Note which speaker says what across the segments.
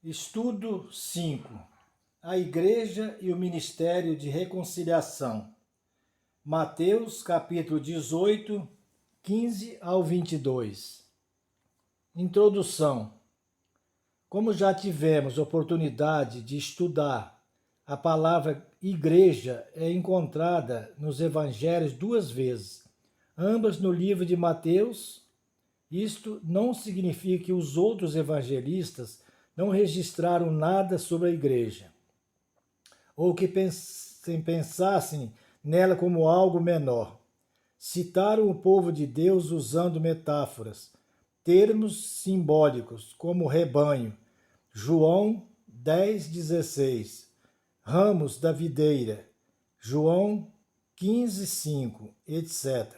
Speaker 1: Estudo 5. A Igreja e o Ministério de Reconciliação. Mateus, capítulo 18, 15 ao 22. Introdução. Como já tivemos oportunidade de estudar, a palavra igreja é encontrada nos evangelhos 2 vezes, ambas no livro de Mateus. Isto não significa que os outros evangelistas não registraram nada sobre a igreja, ou que pensassem nela como algo menor. Citaram o povo de Deus usando metáforas, termos simbólicos, como rebanho, João 10,16, ramos da videira, João 15,5, etc.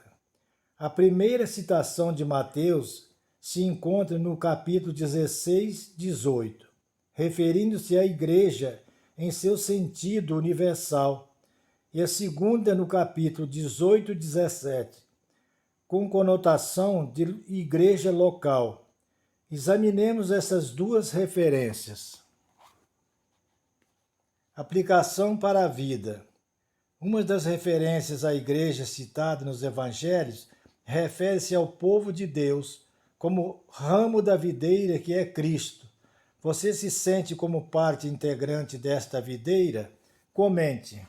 Speaker 1: A primeira citação de Mateus se encontra no capítulo 16, 18, referindo-se à igreja em seu sentido universal, e a segunda no capítulo 18, 17, com conotação de igreja local. Examinemos essas duas referências. Aplicação para a vida. Uma das referências à igreja citada nos evangelhos refere-se ao povo de Deus como ramo da videira que é Cristo. Você se sente como parte integrante desta videira? Comente.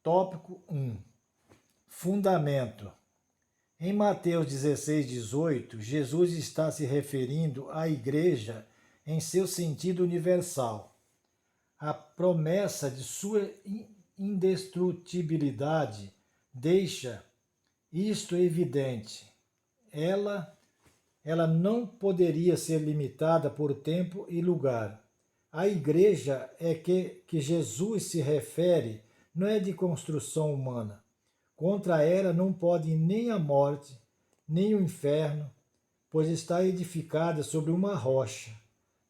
Speaker 1: Tópico 1. Fundamento. Em Mateus 16, 18, Jesus está se referindo à igreja em seu sentido universal. A promessa de sua indestrutibilidade deixa isto evidente. Ela não poderia ser limitada por tempo e lugar. A igreja que Jesus se refere não é de construção humana. Contra ela não pode nem a morte, nem o inferno, pois está edificada sobre uma rocha.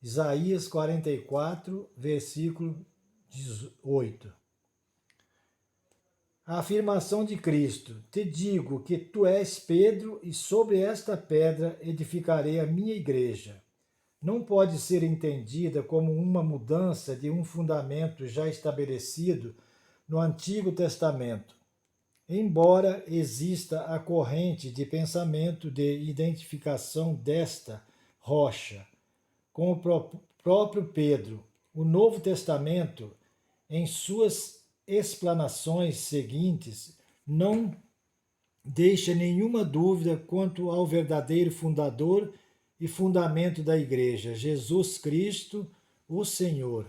Speaker 1: Isaías 44, versículo 18. A afirmação de Cristo: te digo que tu és Pedro, e sobre esta pedra edificarei a minha igreja, não pode ser entendida como uma mudança de um fundamento já estabelecido no Antigo Testamento. Embora exista a corrente de pensamento de identificação desta rocha com o próprio Pedro, o Novo Testamento, em suas explanações seguintes, não deixa nenhuma dúvida quanto ao verdadeiro fundador e fundamento da Igreja, Jesus Cristo, o Senhor.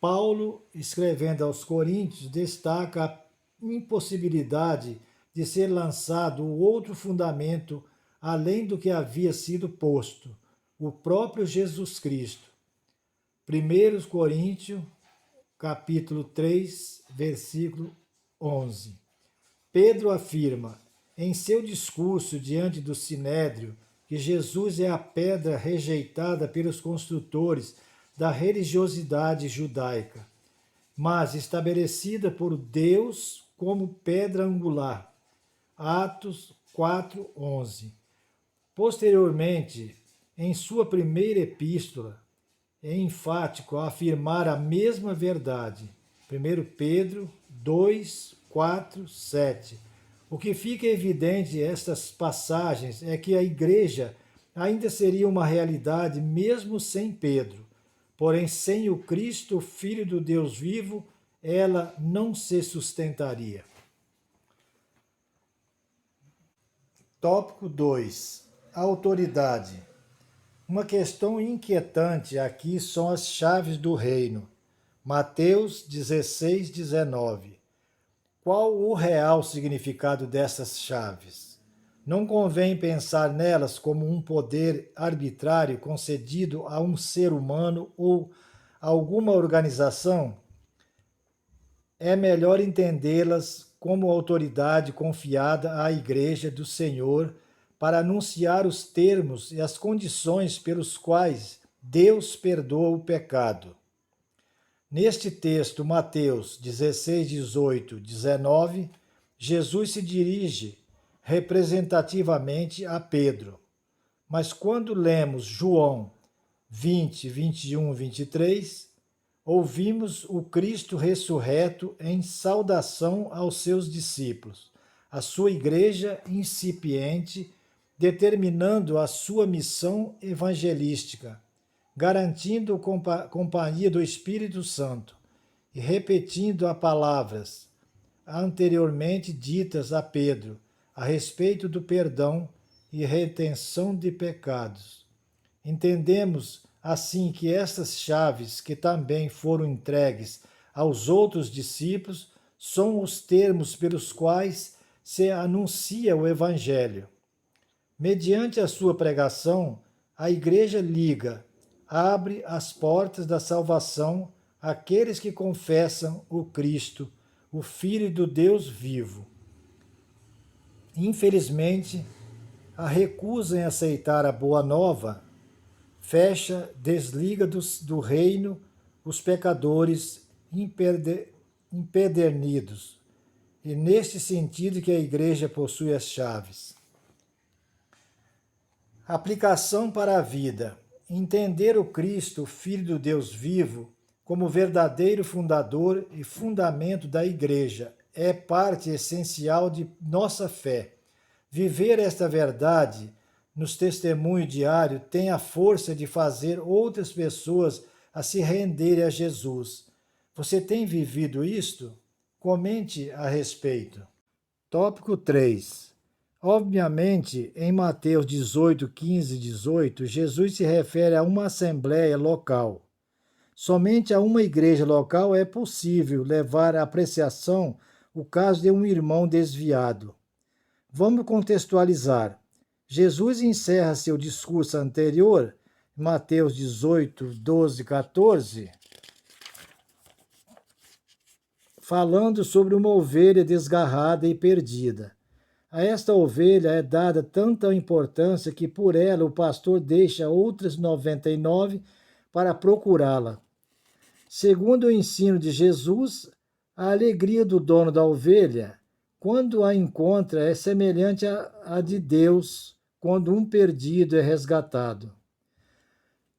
Speaker 1: Paulo, escrevendo aos Coríntios, destaca a impossibilidade de ser lançado outro fundamento além do que havia sido posto, o próprio Jesus Cristo. 1 Coríntios capítulo 3, versículo 11. Pedro afirma, em seu discurso diante do Sinédrio, que Jesus é a pedra rejeitada pelos construtores da religiosidade judaica, mas estabelecida por Deus como pedra angular. Atos 4, 11. Posteriormente, em sua primeira epístola, é enfático a afirmar a mesma verdade. 1 Pedro 2, 4, 7. O que fica evidente estas passagens é que a igreja ainda seria uma realidade mesmo sem Pedro. Porém, sem o Cristo, Filho do Deus vivo, ela não se sustentaria. Tópico 2. Autoridade. Uma questão inquietante aqui são as chaves do reino. Mateus 16, 19. Qual o real significado dessas chaves? Não convém pensar nelas como um poder arbitrário concedido a um ser humano ou a alguma organização? É melhor entendê-las como autoridade confiada à Igreja do Senhor para anunciar os termos e as condições pelos quais Deus perdoa o pecado. Neste texto, Mateus 16, 18, 19, Jesus se dirige representativamente a Pedro. Mas quando lemos João 20, 21, 23, ouvimos o Cristo ressurreto em saudação aos seus discípulos, a sua igreja incipiente, determinando a sua missão evangelística, garantindo companhia do Espírito Santo e repetindo as palavras anteriormente ditas a Pedro a respeito do perdão e retenção de pecados. Entendemos assim que estas chaves, que também foram entregues aos outros discípulos, são os termos pelos quais se anuncia o Evangelho. Mediante a sua pregação, a Igreja liga, abre as portas da salvação àqueles que confessam o Cristo, o Filho do Deus vivo. Infelizmente, a recusa em aceitar a boa nova desliga do reino os pecadores empedernidos. E neste sentido que a Igreja possui as chaves. Aplicação para a vida. Entender o Cristo, Filho do Deus vivo, como verdadeiro fundador e fundamento da Igreja, é parte essencial de nossa fé. Viver esta verdade nos testemunhos diários tem a força de fazer outras pessoas a se renderem a Jesus. Você tem vivido isto? Comente a respeito. Tópico 3. Obviamente, em Mateus 18, 15 e 18, Jesus se refere a uma assembleia local. Somente a uma igreja local é possível levar à apreciação o caso de um irmão desviado. Vamos contextualizar. Jesus encerra seu discurso anterior, Mateus 18, 12 e 14, falando sobre uma ovelha desgarrada e perdida. A esta ovelha é dada tanta importância que por ela o pastor deixa outras 99 para procurá-la. Segundo o ensino de Jesus, a alegria do dono da ovelha, quando a encontra, é semelhante à de Deus, quando um perdido é resgatado.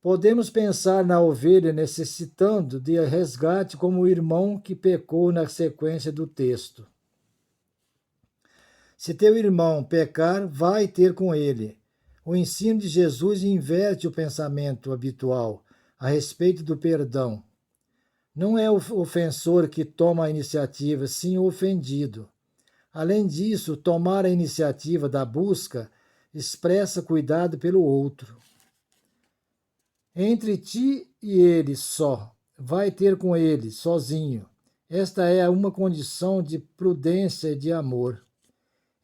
Speaker 1: Podemos pensar na ovelha necessitando de resgate como o irmão que pecou na sequência do texto. Se teu irmão pecar, vai ter com ele. O ensino de Jesus inverte o pensamento habitual a respeito do perdão. Não é o ofensor que toma a iniciativa, sim o ofendido. Além disso, tomar a iniciativa da busca expressa cuidado pelo outro. Entre ti e ele só, vai ter com ele, sozinho. Esta é uma condição de prudência e de amor.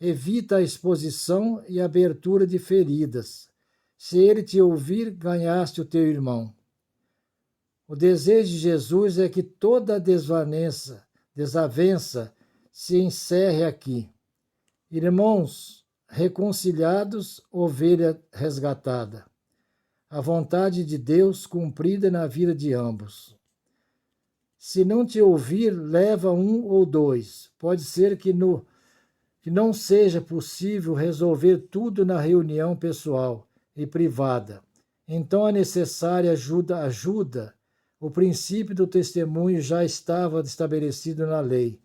Speaker 1: Evita a exposição e abertura de feridas. Se ele te ouvir, ganhaste o teu irmão. O desejo de Jesus é que toda desavença se encerre aqui. Irmãos reconciliados, ovelha resgatada. A vontade de Deus cumprida na vida de ambos. Se não te ouvir, leva um ou dois. Pode ser que não seja possível resolver tudo na reunião pessoal e privada. Então a necessária ajuda. O princípio do testemunho já estava estabelecido na lei.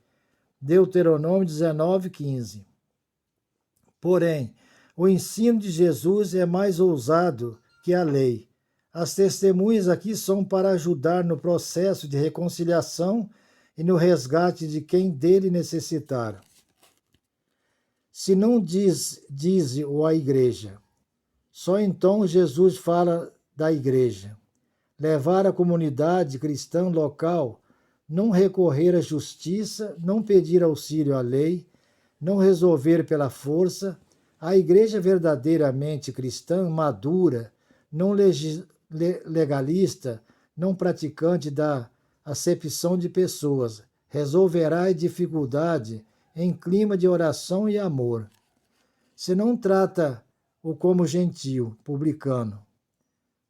Speaker 1: Deuteronômio 19, 15. Porém, o ensino de Jesus é mais ousado que a lei. As testemunhas aqui são para ajudar no processo de reconciliação e no resgate de quem dele necessitar. Se não diz-o a igreja, só então Jesus fala da igreja. Levar a comunidade cristã local, não recorrer à justiça, não pedir auxílio à lei, não resolver pela força, a igreja verdadeiramente cristã, madura, não legalista, não praticante da acepção de pessoas, resolverá a dificuldade em clima de oração e amor. Se não trata-o como gentil, publicano.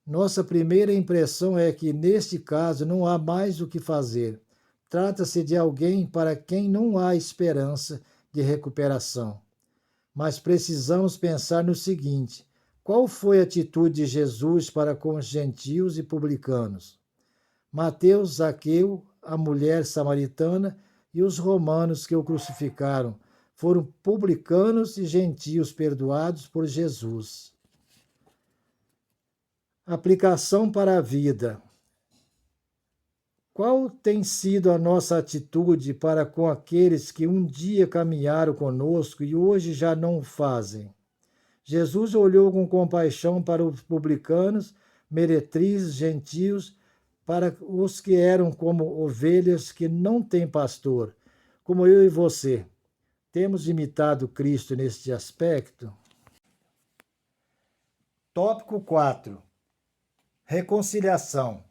Speaker 1: Nossa primeira impressão é que, neste caso, não há mais o que fazer. Trata-se de alguém para quem não há esperança de recuperação. Mas precisamos pensar no seguinte: Qual foi a atitude de Jesus para com os gentios e publicanos? Mateus, Zaqueu, a mulher samaritana e os romanos que o crucificaram foram publicanos e gentios perdoados por Jesus. Aplicação para a vida. Qual tem sido a nossa atitude para com aqueles que um dia caminharam conosco e hoje já não o fazem? Jesus olhou com compaixão para os publicanos, meretrizes, gentios, para os que eram como ovelhas que não têm pastor, como eu e você. Temos imitado Cristo neste aspecto? Tópico 4. Reconciliação.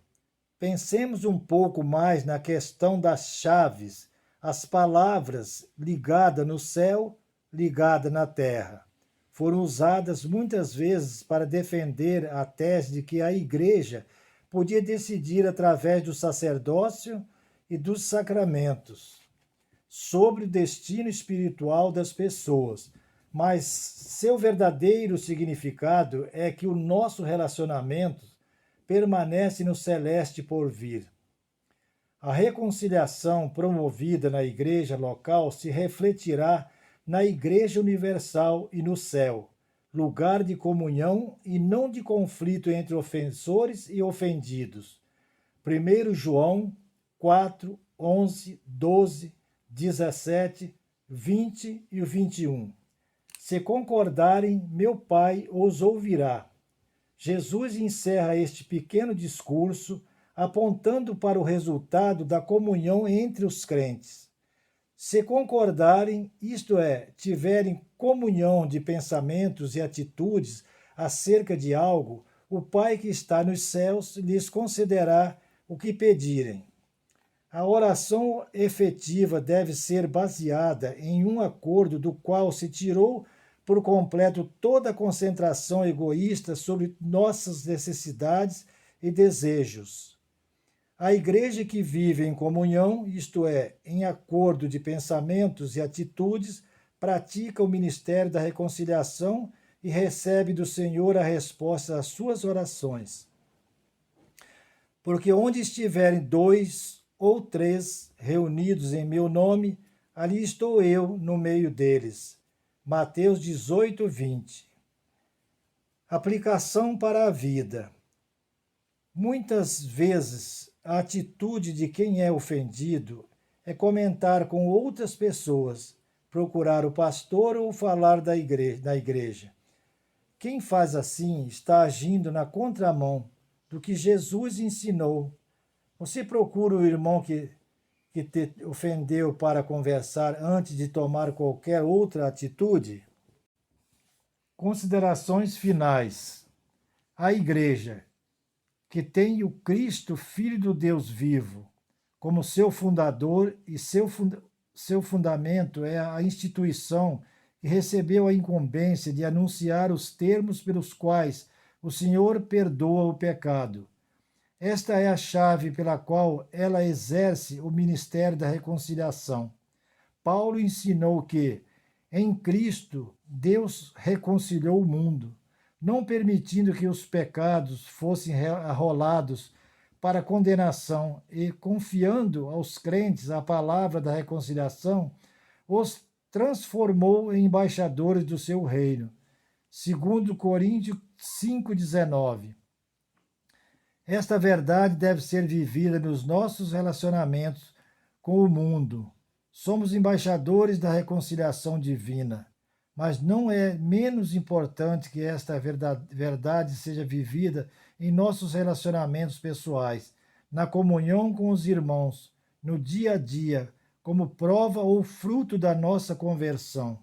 Speaker 1: Pensemos um pouco mais na questão das chaves, as palavras ligada no céu, ligada na terra. Foram usadas muitas vezes para defender a tese de que a Igreja podia decidir através do sacerdócio e dos sacramentos sobre o destino espiritual das pessoas, mas seu verdadeiro significado é que o nosso relacionamento permanece no celeste por vir. A reconciliação promovida na igreja local se refletirá na Igreja Universal e no céu, lugar de comunhão e não de conflito entre ofensores e ofendidos. 1 João 4, 11, 12, 17, 20 e 21. Se concordarem, meu Pai os ouvirá. Jesus encerra este pequeno discurso apontando para o resultado da comunhão entre os crentes. Se concordarem, isto é, tiverem comunhão de pensamentos e atitudes acerca de algo, o Pai que está nos céus lhes concederá o que pedirem. A oração efetiva deve ser baseada em um acordo do qual se tirou por completo toda a concentração egoísta sobre nossas necessidades e desejos. A igreja que vive em comunhão, isto é, em acordo de pensamentos e atitudes, pratica o ministério da reconciliação e recebe do Senhor a resposta às suas orações. Porque onde estiverem 2 ou 3 reunidos em meu nome, ali estou eu no meio deles. Mateus 18, 20. Aplicação para a vida. Muitas vezes, a atitude de quem é ofendido é comentar com outras pessoas, procurar o pastor ou falar da igreja. Quem faz assim está agindo na contramão do que Jesus ensinou. Você procura o irmão que te ofendeu para conversar antes de tomar qualquer outra atitude? Considerações finais. A igreja, que tem o Cristo, Filho do Deus vivo, como seu fundador e seu fundamento é a instituição que recebeu a incumbência de anunciar os termos pelos quais o Senhor perdoa o pecado. Esta é a chave pela qual ela exerce o ministério da reconciliação. Paulo ensinou que, em Cristo, Deus reconciliou o mundo, não permitindo que os pecados fossem arrolados para condenação e confiando aos crentes a palavra da reconciliação, os transformou em embaixadores do seu reino. 2 Coríntios 5,19. Esta verdade deve ser vivida nos nossos relacionamentos com o mundo. Somos embaixadores da reconciliação divina, mas não é menos importante que esta verdade seja vivida em nossos relacionamentos pessoais, na comunhão com os irmãos, no dia a dia, como prova ou fruto da nossa conversão.